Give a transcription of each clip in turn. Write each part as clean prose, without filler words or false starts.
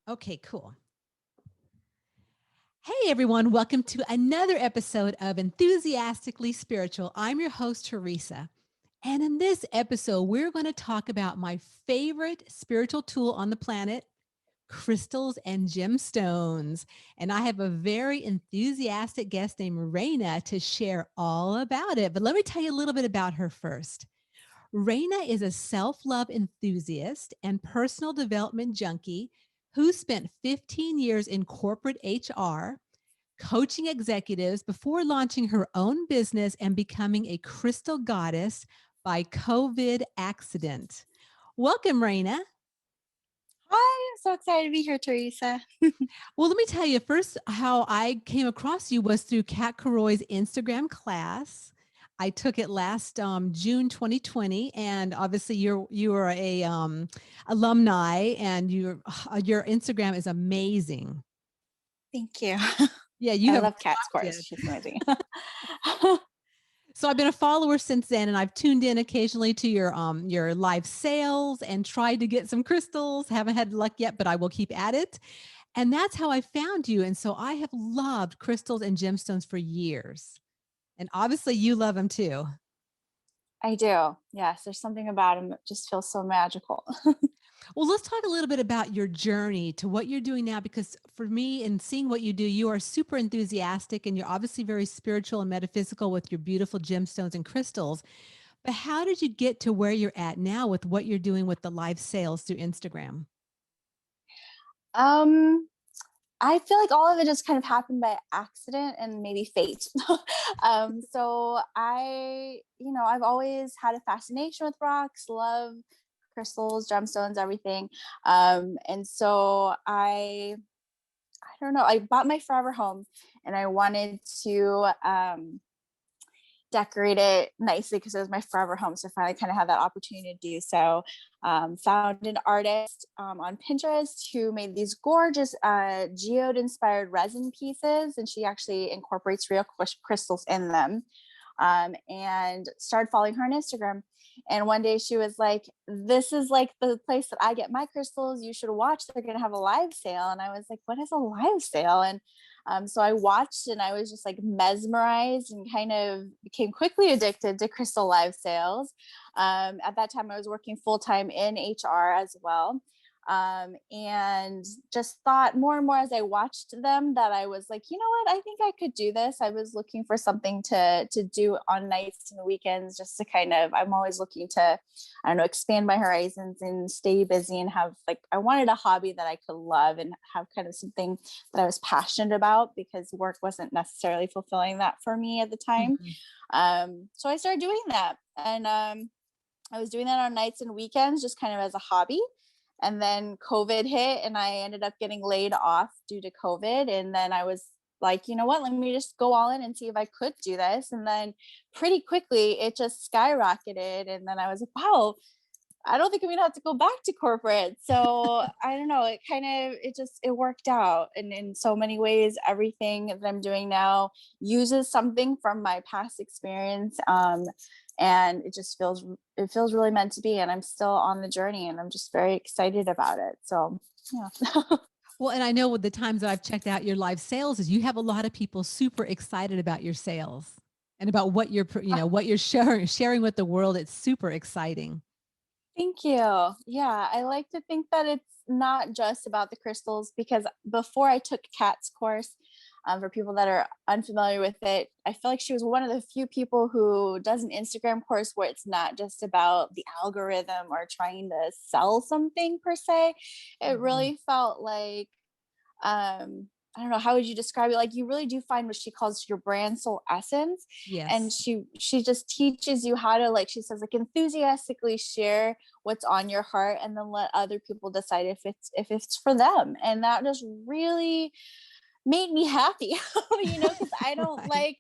Okay, cool. Hey everyone, welcome to another episode of Enthusiastically Spiritual. I'm your host, Teresa. And in this episode, we're going to talk about my favorite spiritual tool on the planet, crystals and gemstones. And I have a very enthusiastic guest named Raina to share all about it. But let me tell you a little bit about her first. Raina is a self love enthusiast and personal development junkie who spent 15 years in corporate HR, coaching executives before launching her own business and becoming a crystal goddess by COVID accident. Welcome, Raina. Hi, I'm so excited to be here, Teresa. Well, let me tell you first how I came across you was through Kat Karoy's Instagram class. I took it last June 2020, and obviously you are a alumni, and your Instagram is amazing. Thank you. Yeah, you I have love Kat's rocked course. it. She's amazing. So I've been a follower since then, and I've tuned in occasionally to your live sales and tried to get some crystals. Haven't had luck yet, but I will keep at it. And that's how I found you. And so I have loved crystals and gemstones for years. And obviously you love them too. I do. Yes, there's something about him that just feels so magical. Well, let's talk a little bit about your journey to what you're doing now, because for me, and seeing what you do, you are super enthusiastic and you're obviously very spiritual and metaphysical with your beautiful gemstones and crystals. But how did you get to where you're at now with what you're doing with the live sales through Instagram? Um, I feel like all of it just kind of happened by accident and maybe fate. So I've always had a fascination with rocks, love crystals, gemstones, everything. And so I don't know, I bought my forever home and I wanted to decorate it nicely because it was my forever home. So I finally kind of had that opportunity to do so. Found an artist on Pinterest who made these gorgeous geode inspired resin pieces, and she actually incorporates real crystals in them. And started following her on Instagram. And one day she was like, "This is like the place that I get my crystals. You should watch. They're going to have a live sale." And I was like, "What is a live sale?" And so I watched and I was just like mesmerized and kind of became quickly addicted to crystal live sales. At that time, I was working full time in HR as well. And just thought more and more as I watched them that I was like, you know what, I think I could do this. I was looking for something to do on nights and weekends, just to kind of, I'm always looking to, I don't know, expand my horizons and stay busy and have like, I wanted a hobby that I could love and have kind of something that I was passionate about, because work wasn't necessarily fulfilling that for me at the time. Mhm. So I started doing that. And I was doing that on nights and weekends, just kind of as a hobby. And then COVID hit and I ended up getting laid off due to COVID. And then I was like, you know what, let me just go all in and see if I could do this. And then pretty quickly it just skyrocketed. And then I was like, wow, I don't think I'm gonna have to go back to corporate. So I don't know. It worked out. And in so many ways, everything that I'm doing now uses something from my past experience. And it feels really meant to be. And I'm still on the journey and I'm just very excited about it. So yeah. Well, and I know with the times that I've checked out your live sales is you have a lot of people super excited about your sales and about what what you're sharing with the world. It's super exciting. Thank you. Yeah, I like to think that it's not just about the crystals, because before I took Kat's course, for people that are unfamiliar with it, I feel like she was one of the few people who does an Instagram course where it's not just about the algorithm or trying to sell something per se. It Mhm. really felt like I don't know, how would you describe it? Like, you really do find what she calls your brand soul essence. And Yes. she just teaches you how to, like, she says, like, enthusiastically share what's on your heart and then let other people decide if it's for them. And that just really made me happy. Because I don't Right. like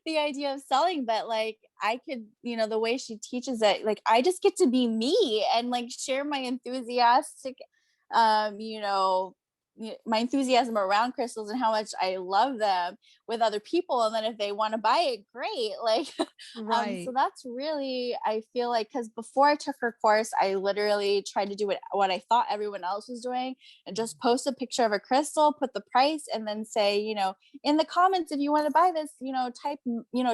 the idea of selling, but like I could, the way she teaches it, like I just get to be me and like share my enthusiastic um you know my enthusiasm around crystals and how much I love them with other people. And then if they want to buy it, great. Like, so Right. that's really, I feel like, because before I took her course, I literally tried to do what I thought everyone else was doing and just post a picture of a crystal, put the price, and then say, in the comments, if you want to buy this,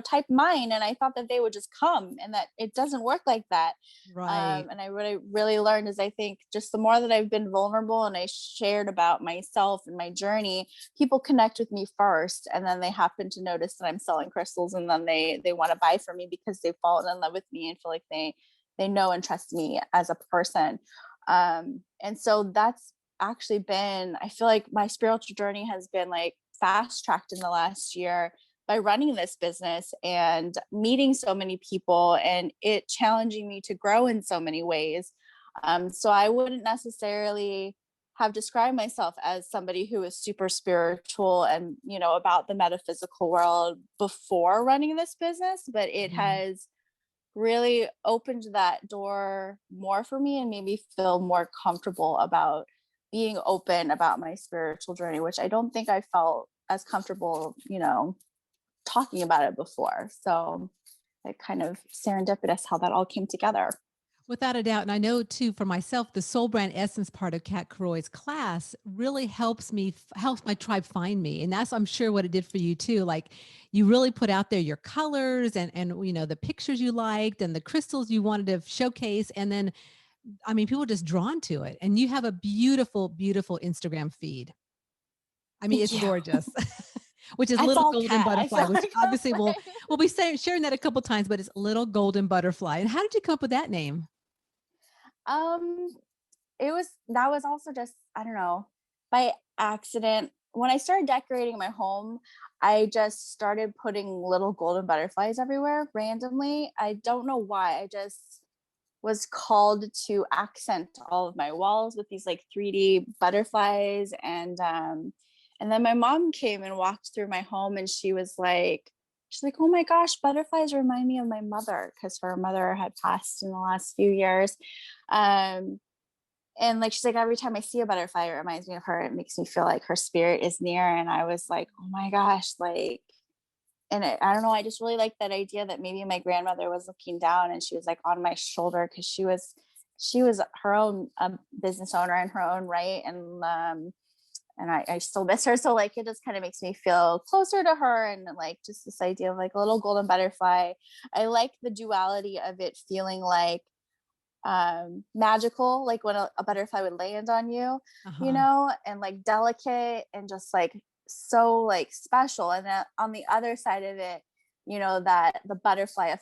type mine. And I thought that they would just come, and that it doesn't work like that. Right. And I really learned is, I think, just the more that I've been vulnerable and I shared about myself and my journey, people connect with me first, and then they happen to notice that I'm selling crystals, and then they want to buy from me because they've fallen in love with me and feel like they know and trust me as a person. And so that's actually been, I feel like my spiritual journey has been like fast tracked in the last year by running this business and meeting so many people and it challenging me to grow in so many ways. So I wouldn't necessarily have described myself as somebody who is super spiritual and, about the metaphysical world before running this business, but it Mhm. has really opened that door more for me and made me feel more comfortable about being open about my spiritual journey, which I don't think I felt as comfortable, talking about it before. So it kind of serendipitous how that all came together. Without a doubt. And I know too, for myself, the soul brand essence part of Kat Karoy's class really helps me, helps my tribe find me. And that's, I'm sure, what it did for you too. Like you really put out there your colors and the pictures you liked and the crystals you wanted to showcase. And then, I mean, people are just drawn to it. And you have a beautiful, beautiful Instagram feed. I mean, Thank it's you. gorgeous. Which is It's little all golden cat, I butterfly, feel which like. obviously we'll be sharing that a couple times, but it's little golden butterfly. And how did you come up with that name? um that was also just, I don't know, by accident. When I started decorating my home, I just started putting little golden butterflies everywhere randomly. I don't know why. I just was called to accent all of my walls with these like 3D butterflies. And then my mom came and walked through my home, and she's like, oh my gosh, butterflies remind me of my mother, because her mother had passed in the last few years. Um, and like she's like, every time I see a butterfly, it reminds me of her. It makes me feel like her spirit is near. And I was like, oh my gosh, like, I don't know, I just really like that idea that maybe my grandmother was looking down and she was like on my shoulder, because she was her own business owner in her own right. And I still miss her. So like, it just kind of makes me feel closer to her, and like just this idea of like a little golden butterfly. I like the duality of it feeling like magical, like when a butterfly would land on you, Uh-huh. and like delicate and just like so like special. And then on the other side of it, that the butterfly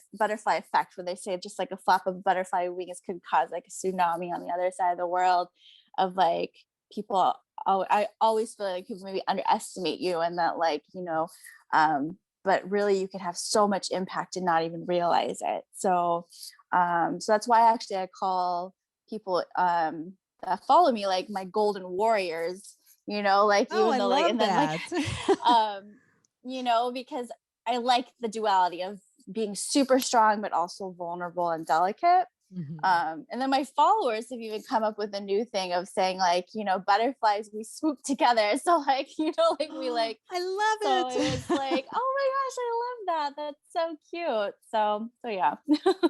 effect, where they say just like a flap of butterfly wings could cause like a tsunami on the other side of the world, of like people. I always feel like people maybe underestimate you, and that like, but really you could have so much impact and not even realize it. So that's why actually I call people that follow me like my golden warriors, like, Oh, even I though like, love and then like, that. um, because I like the duality of being super strong, but also vulnerable and delicate. Mhm. And then my followers have even come up with a new thing of saying like, butterflies, we swoop together. So like, like we like, I so love it was it. like, oh my gosh, I love that. That's so cute. So yeah.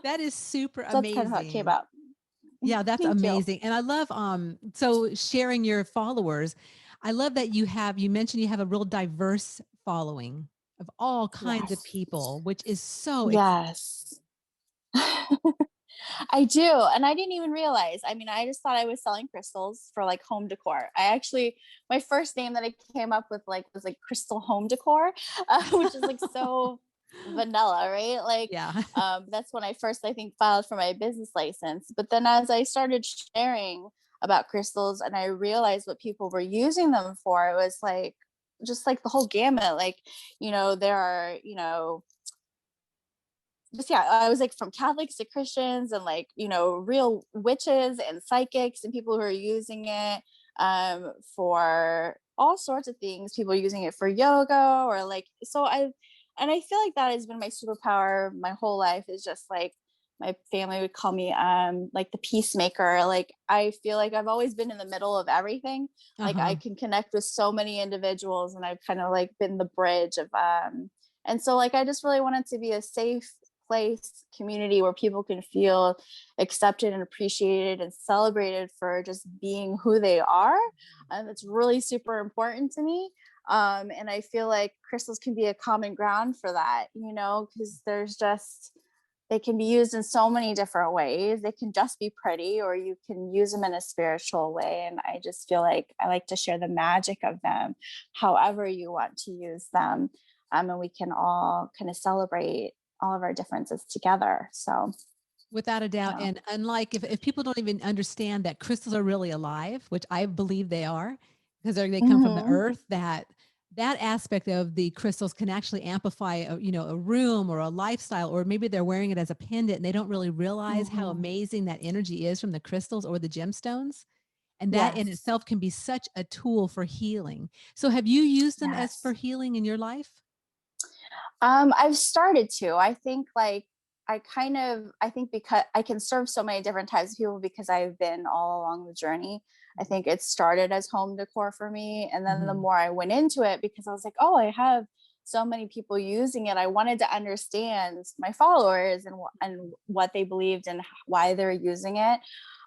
That is super So that's kind of how it came amazing. out. Yeah, that's Thank you. amazing. And I love so sharing your followers. I love that you mentioned you have a real diverse following of all kinds of Yes. people, which is so Yes. I do. And I didn't even realize. I mean, I just thought I was selling crystals for like home decor. My first name that I came up with like was like Crystal Home Decor, which is like so vanilla, right? Like, yeah. that's when I first, I think, filed for my business license. But then as I started sharing about crystals and I realized what people were using them for, it was like, just like the whole gamut. Like, there are, just, yeah, I was like from Catholics to Christians, and like, real witches and psychics and people who are using it for all sorts of things. People are using it for yoga, or like, and I feel like that has been my superpower my whole life, is just like my family would call me like the peacemaker. Like I feel like I've always been in the middle of everything. Like I Uh-huh. can connect with so many individuals, and I've kind of like been the bridge of and so like I just really wanted to be a safe place, community where people can feel accepted and appreciated and celebrated for just being who they are. And it's really super important to me. And I feel like crystals can be a common ground for that, you know, because there's just, they can be used in so many different ways. They can just be pretty, or you can use them in a spiritual way. And I just feel like I like to share the magic of them, however you want to use them. And we can all kind of celebrate all of our differences together. So, Without a doubt. yeah. And unlike if people don't even understand that crystals are really alive, which I believe they are, because they come from the Mm-hmm. earth, that aspect of the crystals can actually amplify a room or a lifestyle, or maybe they're wearing it as a pendant and they don't really realize how Mm-hmm. amazing that energy is from the crystals or the gemstones. And that in Yes. itself can be such a tool for healing. So have you used them as for Yes. healing in your life? I've started to. I think like I think because I can serve so many different types of people because I've been all along the journey. I think it started as home decor for me. And then the Mhm. more I went into it, because I was like, oh, I have so many people using it. I wanted to understand my followers and what they believed and why they're using it.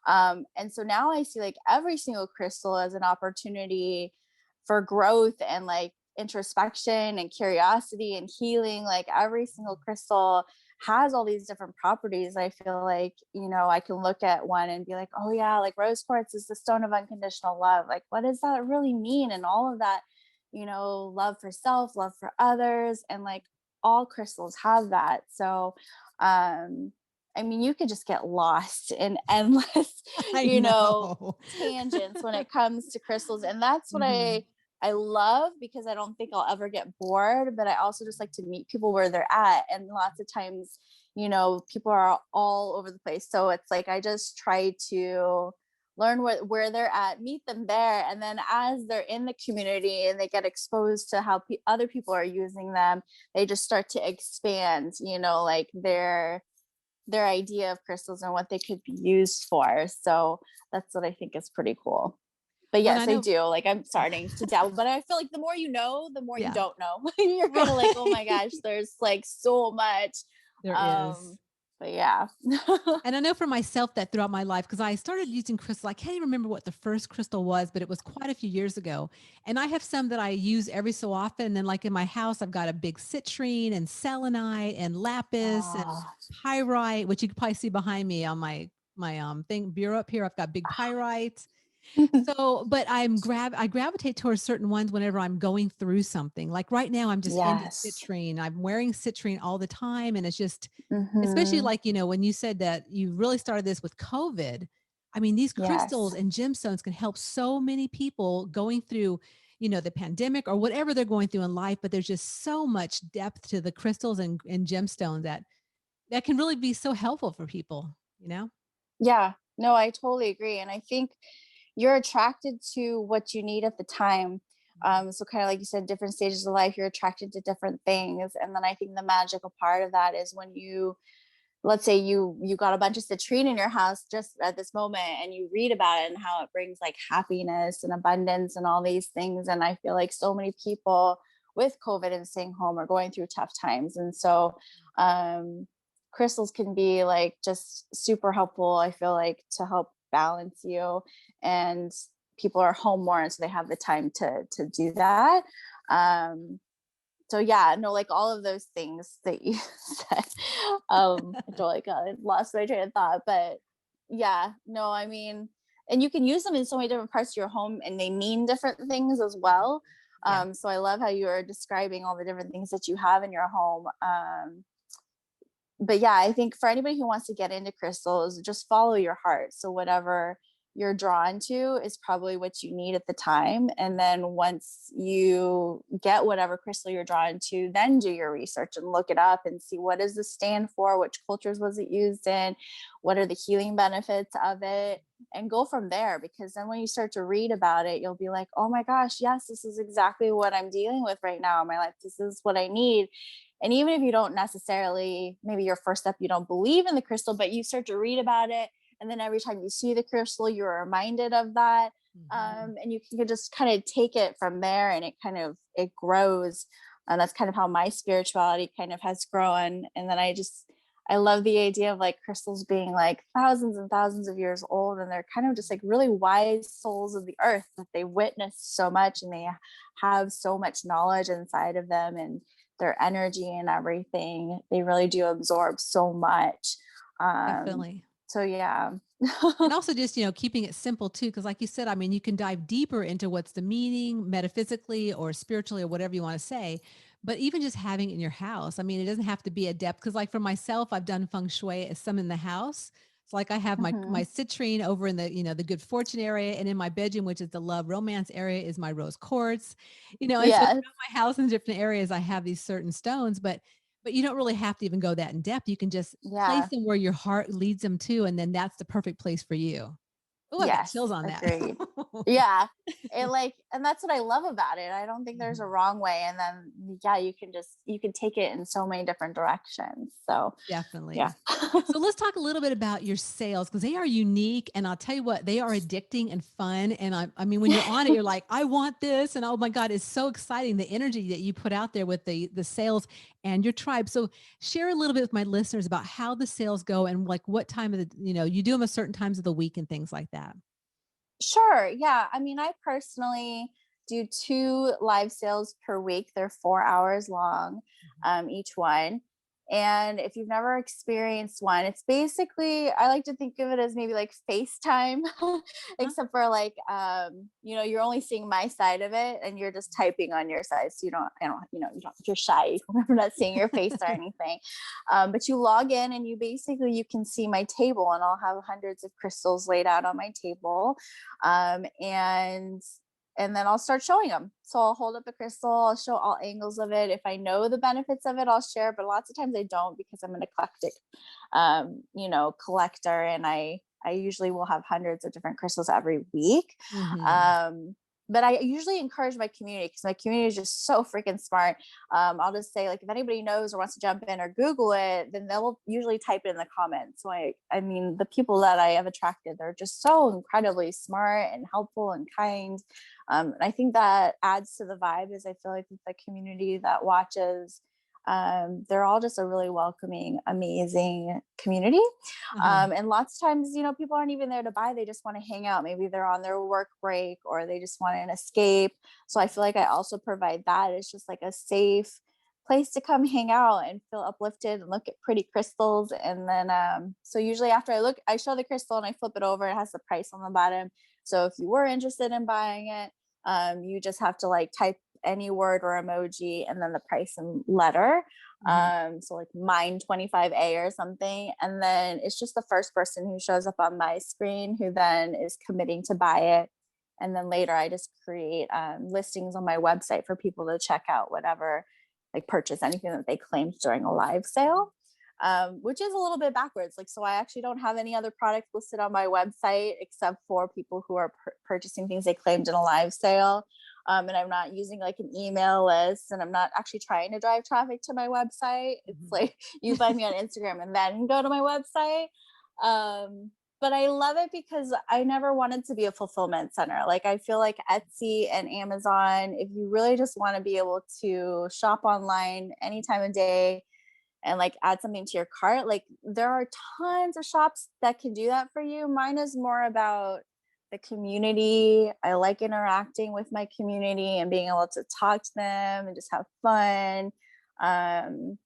And so now I see like every single crystal as an opportunity for growth and like introspection and curiosity and healing. Like every single crystal has all these different properties. I feel like, you know, I can look at one and be like, oh yeah, like rose quartz is the stone of unconditional love. Like what does that really mean? And all of that, you know, love for self, love for others, and like all crystals have that. So I mean, you could just get lost in endless, I you know, know. tangents when it comes to crystals. And that's what Mhm. I love, because I don't think I'll ever get bored, but I also just like to meet people where they're at. And lots of times, you know, people are all over the place. So it's like I just try to learn where they're at, meet them there. And then as they're in the community and they get exposed to how other people are using them, they just start to expand, you know, like their idea of crystals and what they could be used for. So that's what I think is pretty cool. But Well, and I yes, I know. do. Like I'm starting to dabble, but I feel like the more you know, the more you Yeah. don't know. You're kind of like, oh my Right. gosh, there's like so much. There is. Um, but yeah. And I know for myself that throughout my life, because I started using crystal, I can't even remember what the first crystal was, but it was quite a few years ago. And I have some that I use every so often. And then, like in my house, I've got a big citrine and selenite and lapis and Oh. pyrite, which you can probably see behind me on my thing bureau up here. I've got big pyrite. So, but I gravitate towards certain ones whenever I'm going through something. Like right now, I'm just into Yes. citrine. I'm wearing citrine all the time, and it's just, especially Mm-hmm. like when you said that you really started this with COVID. I mean, these crystals Yes. and gemstones can help so many people going through, the pandemic or whatever they're going through in life. But there's just so much depth to the crystals and gemstones that can really be so helpful for people. You know. Yeah. No, I totally agree. And I think you're attracted to what you need at the time. So kind of like you said, different stages of life, you're attracted to different things. And then I think the magical part of that is when you, let's say you got a bunch of citrine in your house just at this moment, and you read about it and how it brings like happiness and abundance and all these things. And I feel like so many people with COVID and staying home are going through tough times. And so um crystals can be like just super helpful, I feel like, to help balance you. And people are home more, and so they have the time to do that. um so yeah, no, like all of those things that you said. I totally got lost my train of thought, but yeah, no, I mean, and you can use them in so many different parts of your home, and they mean different things as well. Yeah. So I love how you are describing all the different things that you have in your home. But yeah, I think for anybody who wants to get into crystals, just follow your heart. So whatever you're drawn to is probably what you need at the time. And then once you get whatever crystal you're drawn to, then do your research and look it up and see, what does this stand for? Which cultures was it used in? What are the healing benefits of it? And go from there, because then when you start to read about it, you'll be like, oh my gosh, yes, this is exactly what I'm dealing with right now in my life. This is what I need. And even if you don't necessarily, maybe your first step, you don't believe in the crystal, but you start to read about it. And then every time you see the crystal, you're reminded of that. And you can just kind of take it from there, and it grows. And that's kind of how my spirituality kind of has grown. And then I love the idea of like crystals being like thousands and thousands of years old, and they're kind of just like really wise souls of the earth, that they witnessed so much and they have so much knowledge inside of them, and their energy and everything. They really do absorb so much. Definitely. So yeah. And also just, keeping it simple too. Cause like you said, I mean, you can dive deeper into what's the meaning metaphysically or spiritually or whatever you want to say. But even just having it in your house, I mean, it doesn't have to be a depth. Cause like for myself, I've done feng shui as some in the house. It's like I have my citrine over in the, the good fortune area, and in my bedroom, which is the love romance area, is my rose quartz, and so Yes. throughout my house in different areas, I have these certain stones, but you don't really have to even go that in depth. You can just place Yeah. them where your heart leads them to, and then that's the perfect place for you. Oh, I got Yes. chills on that. Agreed. Yeah. And that's what I love about it. I don't think there's a Mhm. wrong way. And then yeah, you can take it in so many different directions. So yeah. Definitely. So let's talk a little bit about your sales, because they are unique, and I'll tell you what, they are addicting and fun. And I mean, when you're on it, you're like, I want this, and oh my God, it's so exciting the energy that you put out there with the sales and your tribe. So share a little bit with my listeners about how the sales go, and like what time of the you do them at certain times of the week and things like that. Sure. Yeah. I mean, I personally do 2 live sales per week. They're 4 hours long, each one. And if you've never experienced one, it's basically, I like to think of it as maybe like FaceTime, Huh? except for like, you're only seeing my side of it, and you're just typing on your side. So you're shy. You're not seeing your face or anything. But you log in, and you can see my table, and I'll have hundreds of crystals laid out on my table. And then I'll start showing them. So I'll hold up a crystal, I'll show all angles of it. If I know the benefits of it, I'll share, but lots of times I don't, because I'm an eclectic, collector, and I usually will have hundreds of different crystals every week. Mhm. But I usually encourage my community, because my community is just so freaking smart. I'll just say, like, if anybody knows or wants to jump in or Google it, then they'll usually type it in the comments. So I mean, the people that I have attracted, they're just so incredibly smart and helpful and kind. And I think that adds to the vibe, is I feel like the community that watches, they're all just a really welcoming, amazing community. Uh-huh. And lots of times, people aren't even there to buy. They just want to hang out. Maybe they're on their work break, or they just want an escape. So I feel like I also provide that. It's just like a safe place to come hang out and feel uplifted and look at pretty crystals. And then, so usually after I show the crystal and I flip it over, it has the price on the bottom. So if you were interested in buying it, you just have to like type any word or emoji and then the price and letter. Mhm. So like mine 25A or something. And then it's just the first person who shows up on my screen who then is committing to buy it. And then later I just create listings on my website for people to check out whatever, like purchase anything that they claimed during a live sale. Which is a little bit backwards. Like, so I actually don't have any other products listed on my website except for people who are purchasing things they claimed in a live sale. And I'm not using like an email list, and I'm not actually trying to drive traffic to my website. It's Mhm. like you find me on Instagram and then go to my website. But I love it because I never wanted to be a fulfillment center. Like, I feel like Etsy and Amazon, if you really just want to be able to shop online any time of day and like add something to your cart, like there are tons of shops that can do that for you. Mine is more about the community. I like interacting with my community and being able to talk to them and just have fun. um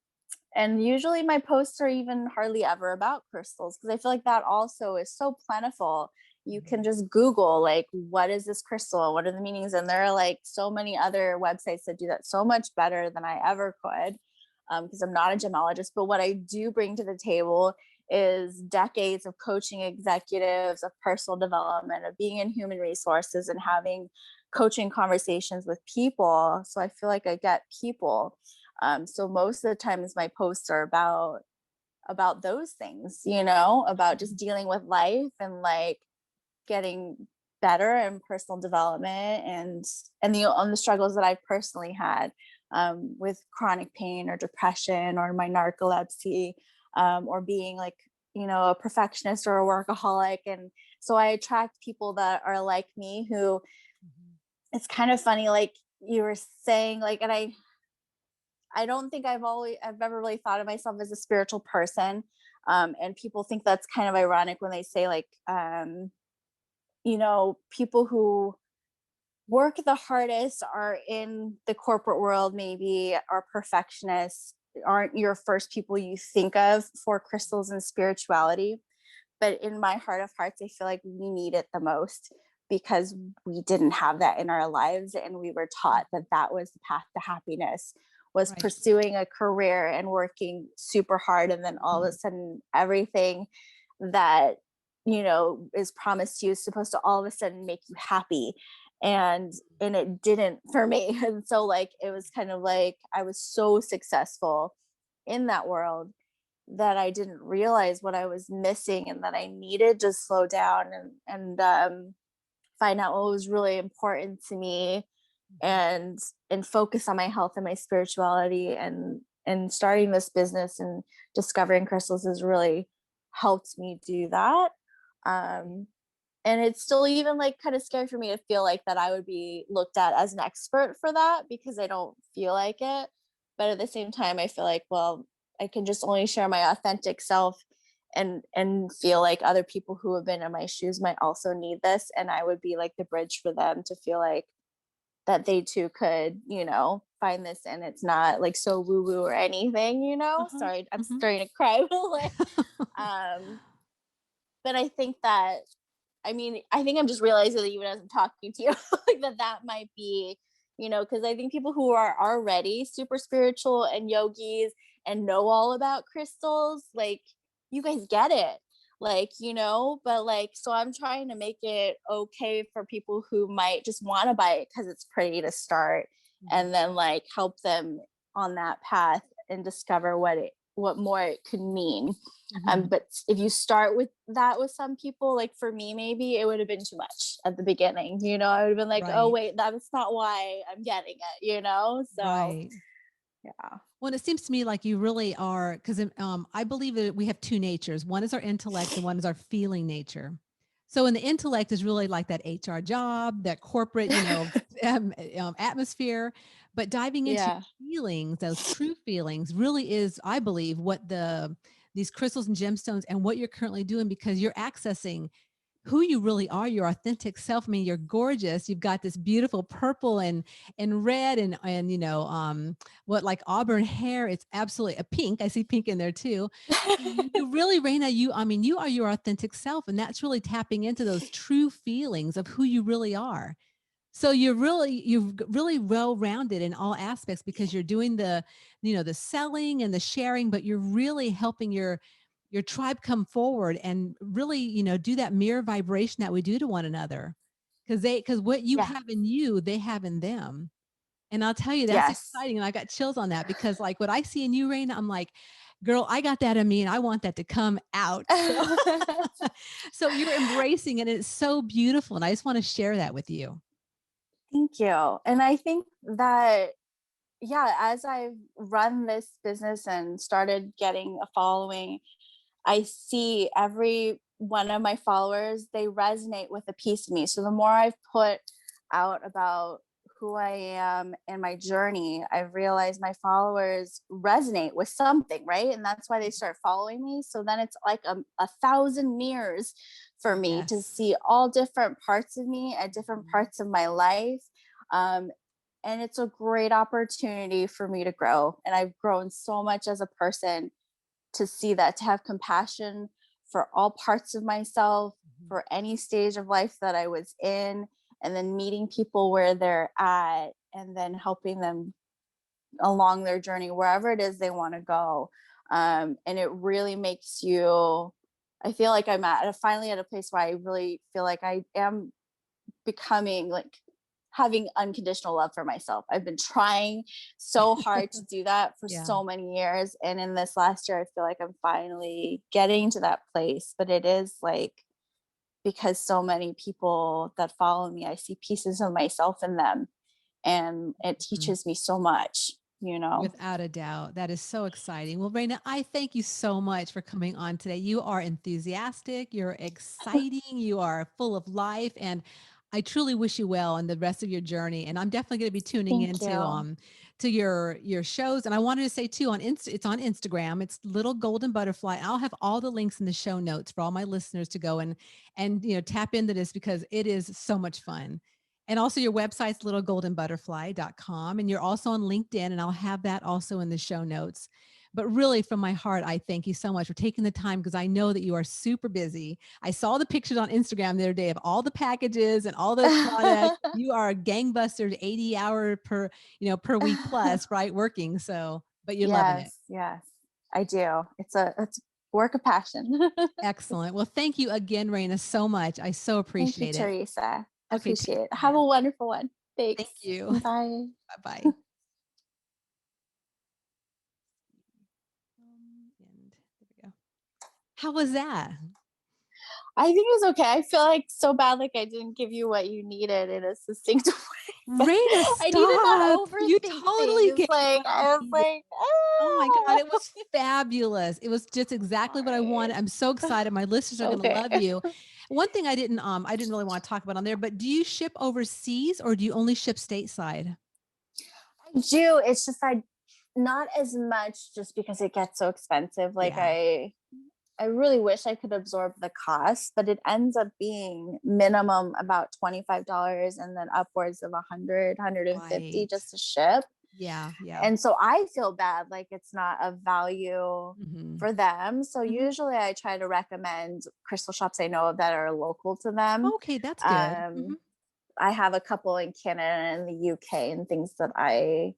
and usually my posts are even hardly ever about crystals, because I feel like that also is so plentiful. You can Mhm. just Google, like, what is this crystal? What are the meanings? And there are like so many other websites that do that so much better than I ever could, because I'm not a gemologist. But what I do bring to the table is decades of coaching executives, of personal development, of being in human resources and having coaching conversations with people. So I feel like I get people. So most of the times my posts are about those things, about just dealing with life and like getting better and personal development, and the on the struggles that I've personally had. with chronic pain or depression or my narcolepsy, or being like, a perfectionist or a workaholic. And so I attract people that are like me who, Mhm. it's kind of funny, like you were saying, like, and I don't think I've ever really thought of myself as a spiritual person. And people think that's kind of ironic when they say like, people who work the hardest are in the corporate world, maybe are perfectionists, aren't your first people you think of for crystals and spirituality. But in my heart of hearts, I feel like we need it the most because we didn't have that in our lives. And we were taught that that was the path to happiness, was Right. pursuing a career and working super hard. And then all of a sudden, everything that, is promised to you is supposed to all of a sudden make you happy. And it didn't for me. And so like, it was kind of like I was so successful in that world that I didn't realize what I was missing and that I needed to slow down and find out what was really important to me Mhm. and focus on my health and my spirituality. And starting this business and discovering crystals has really helped me do that. Um and it's still even like kind of scary for me to feel like that I would be looked at as an expert for that because I don't feel like it. But at the same time, I feel like, well, I can just only share my authentic self and feel like other people who have been in my shoes might also need this. And I would be like the bridge for them to feel like that they too could, find this and it's not like so woo woo or anything, Uh-huh. Sorry, I'm Mhm. starting to cry. Like, um, but I think that I think I'm just realizing that even as I'm talking to you, like that might be, because I think people who are already super spiritual and yogis and know all about crystals, like you guys get it. Like, but like, so I'm trying to make it okay for people who might just want to buy it because it's pretty to start Mhm. and then like help them on that path and discover what more it could mean. Mhm. But if you start with that with some people, like for me, maybe it would have been too much at the beginning. I would have been like, oh Right. wait, that's not why I'm getting it. So Right. yeah. Well, it seems to me like you really are, because I believe that we have two natures. One is our intellect, and one is our feeling nature. So, in the intellect is really like that HR job, that corporate, atmosphere. But diving into Yeah. feelings, those true feelings, really is, I believe, what these crystals and gemstones and what you're currently doing, because you're accessing who you really are, your authentic self. I mean, you're gorgeous. You've got this beautiful purple and red and what, like auburn hair. It's absolutely a pink. I see pink in there too. You really, Raina, you are your authentic self, and that's really tapping into those true feelings of who you really are. So you're really well rounded in all aspects, because you're doing the selling and the sharing, but you're really helping your tribe come forward and really, do that mirror vibration that we do to one another. Because what you Yeah. have in you, they have in them. And I'll tell you, that's Yes. exciting. And I got chills on that, because like what I see in you, Raina, I'm like, girl, I got that in me and I want that to come out. So, so you're embracing it. And it's so beautiful. And I just want to share that with you. Thank you. And I think that, yeah, as I've run this business and started getting a following, I see every one of my followers, they resonate with a piece of me. So the more I've put out about who I am and my journey, I've realized my followers resonate with something, right? And that's why they start following me. So then it's like a thousand mirrors for me to Yes. see all different parts of me at different Mhm. parts of my life. Um, and it's a great opportunity for me to grow. And I've grown so much as a person to see that, to have compassion for all parts of myself, Mhm. for any stage of life that I was in, and then meeting people where they're at, and then helping them along their journey, wherever it is they want to go. And it really makes you, I feel like I'm finally at a place where I really feel like I am becoming like having unconditional love for myself. I've been trying so hard to do that for Yeah. so many years. And in this last year, I feel like I'm finally getting to that place. But it is like, because so many people that follow me, I see pieces of myself in them. And it Mhm. teaches me so much. you know. Without a doubt. That is so exciting. Well, Raina, I thank you so much for coming on today. You are enthusiastic, you're exciting, you are full of life, and I truly wish you well in the rest of your journey. And I'm definitely going to be tuning Thank into you. to your shows. And I wanted to say too, it's on Instagram. It's Little Golden Butterfly. I'll have all the links in the show notes for all my listeners to go and tap into this because it is so much fun. And also your website's littlegoldenbutterfly.com. And you're also on LinkedIn, and I'll have that also in the show notes. But really, from my heart, I thank you so much for taking the time because I know that you are super busy. I saw the pictures on Instagram the other day of all the packages and all the products. You are a gangbuster, 80-hour per week plus, right? Working. So, but you're loving it. Yes, I do. It's a work of passion. Excellent. Well, thank you again, Raina, so much. I so Thank you, appreciate it. Teresa. Okay, take Appreciate it. Have care. a wonderful one. Thank Thanks. you. Bye. Bye-bye. And there we go. How was that? I think it was okay. I feel like so bad, like I didn't give you what you needed in a succinct way. But Raina, I needed not stop. You overthink totally things. gave me Like what I I was needed. like, Oh my God, it ah. was fabulous. It was just exactly All what I wanted. right. I'm so excited. My listeners are going to Okay. love you. One thing I didn't really want to talk about on there, but do you ship overseas or do you only ship stateside? I do. It's just not as much just because it gets so expensive. Like Yeah. I really wish I could absorb the cost, but it ends up being minimum about $25 and then upwards of 150 Right. just to ship. Yeah. Yeah. And so I feel bad, like it's not of value Mm-hmm. for them. So Mm-hmm. usually I try to recommend crystal shops I know of that are local to them. Okay, that's good. Mm-hmm. I have a couple in Canada and the UK and things that I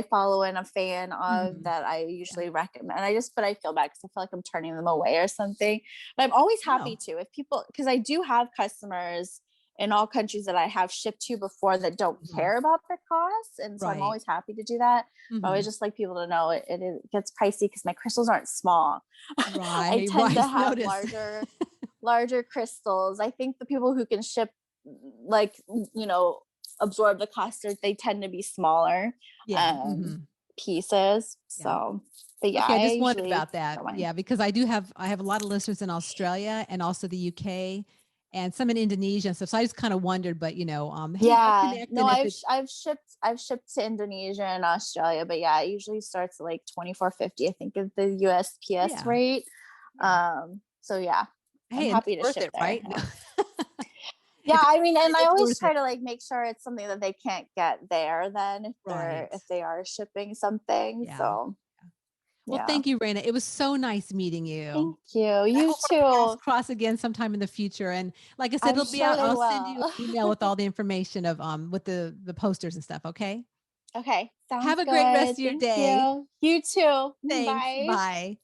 follow and a fan of Mm-hmm. that I Yeah. usually recommend. But I feel bad because I feel like I'm turning them away or something. But I'm always happy No. to if people, because I do have customers in all countries that I have shipped to before that don't Mm-hmm. care about the cost. And so I'm Right. always happy to do that. But I Mm-hmm. always just like people to know it gets pricey because my crystals aren't small. I Right. tend Right. to have Notice. larger crystals. I think the people who can ship like, absorb the cost, they tend to be smaller Yeah. Mm-hmm. pieces. Yeah. So, but yeah, Okay, I I just wondered usually about that. don't mind. Yeah, because I have a lot of listeners in Australia and also the UK and some in Indonesia and stuff. So I just kind of wondered, but hey, if I Yeah, connect no, and if it's I've shipped to Indonesia and Australia, but yeah, it usually starts at like 24.50, I think, is the USPS yeah, rate. yeah. So yeah, I'm Hey, and happy that's to worth ship it, there. right? Yeah. If Yeah, I mean, and I it's always worth try it. to like make sure it's something that they can't get there then Right. if they are shipping something. Yeah. So Well, yeah. thank you, Raina. It was so nice meeting you. Thank you. I You hope our paths too. cross again sometime in the future. And like I said, I'm it'll be sure out. they I'll send you will. an email with all the information of with the posters and stuff. Okay. Okay, Have sounds a great rest good. of your Thank day. you. You too. Thanks. Bye. Bye.